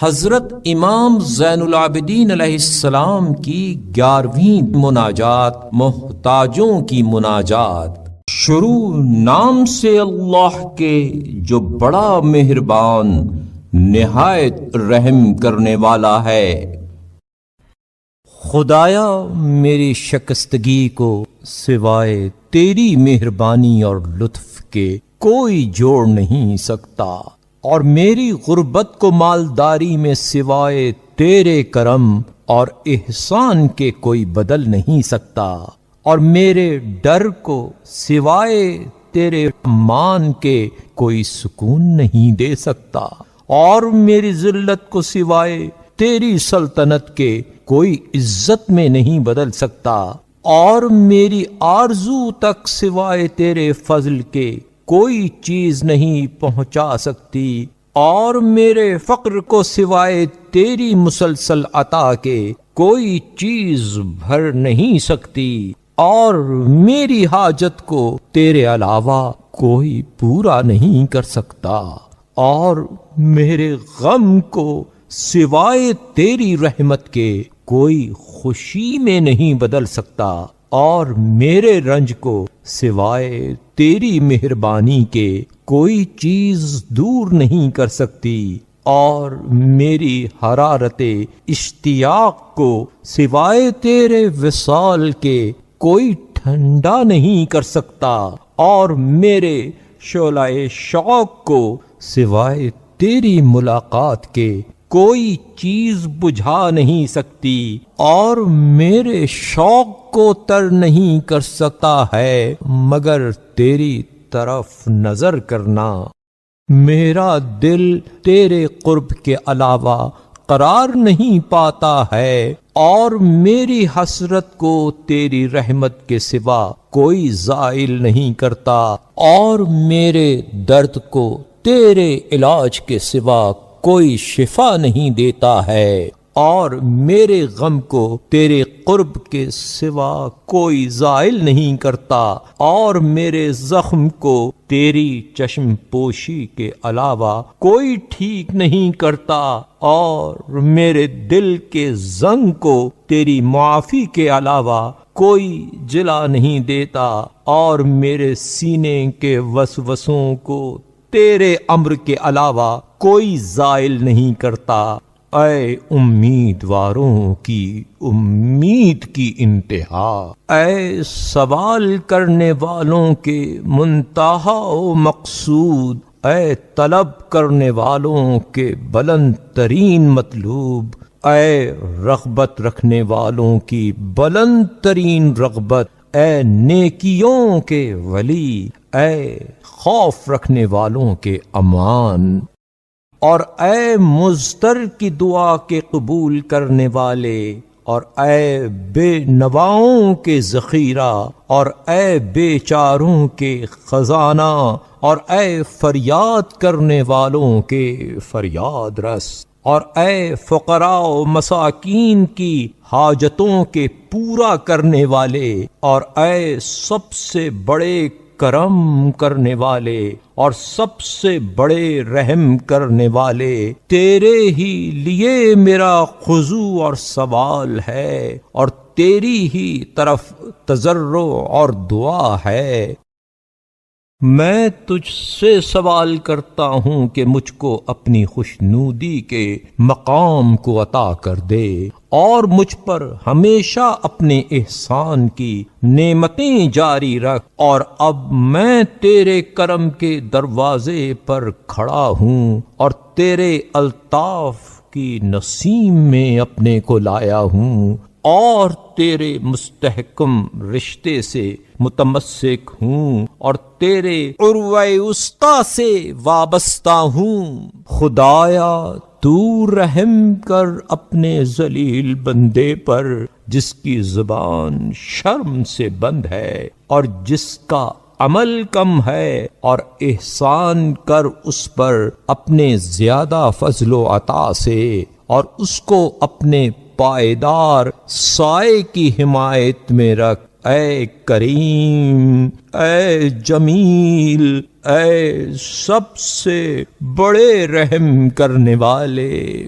حضرت امام زین العابدین علیہ السلام کی 11ویں مناجات، محتاجوں کی مناجات۔ شروع نام سے اللہ کے جو بڑا مہربان نہایت رحم کرنے والا ہے۔ خدایا میری شکستگی کو سوائے تیری مہربانی اور لطف کے کوئی جوڑ نہیں سکتا، اور میری غربت کو مالداری میں سوائے تیرے کرم اور احسان کے کوئی بدل نہیں سکتا، اور میرے ڈر کو سوائے تیرے مان کے کوئی سکون نہیں دے سکتا، اور میری ذلت کو سوائے تیری سلطنت کے کوئی عزت میں نہیں بدل سکتا، اور میری آرزو تک سوائے تیرے فضل کے کوئی چیز نہیں پہنچا سکتی، اور میرے فقر کو سوائے تیری مسلسل عطا کے کوئی چیز بھر نہیں سکتی، اور میری حاجت کو تیرے علاوہ کوئی پورا نہیں کر سکتا، اور میرے غم کو سوائے تیری رحمت کے کوئی خوشی میں نہیں بدل سکتا، اور میرے رنج کو سوائے تیری مہربانی کے کوئی چیز دور نہیں کر سکتی، اور میری حرارت اشتیاق کو سوائے تیرے وصال کے کوئی ٹھنڈا نہیں کر سکتا، اور میرے شعلہ شوق کو سوائے تیری ملاقات کے کوئی چیز بجھا نہیں سکتی، اور میرے شوق کو تر نہیں کر سکتا ہے مگر تیری طرف نظر کرنا۔ میرا دل تیرے قرب کے علاوہ قرار نہیں پاتا ہے، اور میری حسرت کو تیری رحمت کے سوا کوئی زائل نہیں کرتا، اور میرے درد کو تیرے علاج کے سوا کوئی شفا نہیں دیتا ہے، اور میرے غم کو تیرے قرب کے سوا کوئی زائل نہیں کرتا، اور میرے زخم کو تیری چشم پوشی کے علاوہ کوئی ٹھیک نہیں کرتا، اور میرے دل کے زنگ کو تیری معافی کے علاوہ کوئی جلا نہیں دیتا، اور میرے سینے کے وسوسوں کو تیرے امر کے علاوہ کوئی زائل نہیں کرتا۔ اے امیدواروں کی امید کی انتہا، اے سوال کرنے والوں کے منتہا و مقصود، اے طلب کرنے والوں کے بلند ترین مطلوب، اے رغبت رکھنے والوں کی بلند ترین رغبت، اے نیکیوں کے ولی، اے خوف رکھنے والوں کے امان، اور اے مضطر کی دعا کے قبول کرنے والے، اور اے بے نواؤں کے ذخیرہ، اور اے بے چاروں کے خزانہ، اور اے فریاد کرنے والوں کے فریاد رس، اور اے فقراء و مساکین کی حاجتوں کے پورا کرنے والے، اور اے سب سے بڑے کرم کرنے والے اور سب سے بڑے رحم کرنے والے، تیرے ہی لیے میرا خضوع اور سوال ہے، اور تیری ہی طرف تضرع اور دعا ہے۔ میں تجھ سے سوال کرتا ہوں کہ مجھ کو اپنی خوشنودی کے مقام کو عطا کر دے، اور مجھ پر ہمیشہ اپنے احسان کی نعمتیں جاری رکھ، اور اب میں تیرے کرم کے دروازے پر کھڑا ہوں، اور تیرے الطاف کی نسیم میں اپنے کو لایا ہوں، اور تیرے مستحکم رشتے سے متمسک ہوں، اور تیرے عروہ وثقی سے وابستہ ہوں۔ خدایا تو رحم کر اپنے ذلیل بندے پر، جس کی زبان شرم سے بند ہے اور جس کا عمل کم ہے، اور احسان کر اس پر اپنے زیادہ فضل و عطا سے، اور اس کو اپنے پائیدار سائے کی حمایت میں رکھ۔ اے کریم، اے جمیل، اے سب سے بڑے رحم کرنے والے۔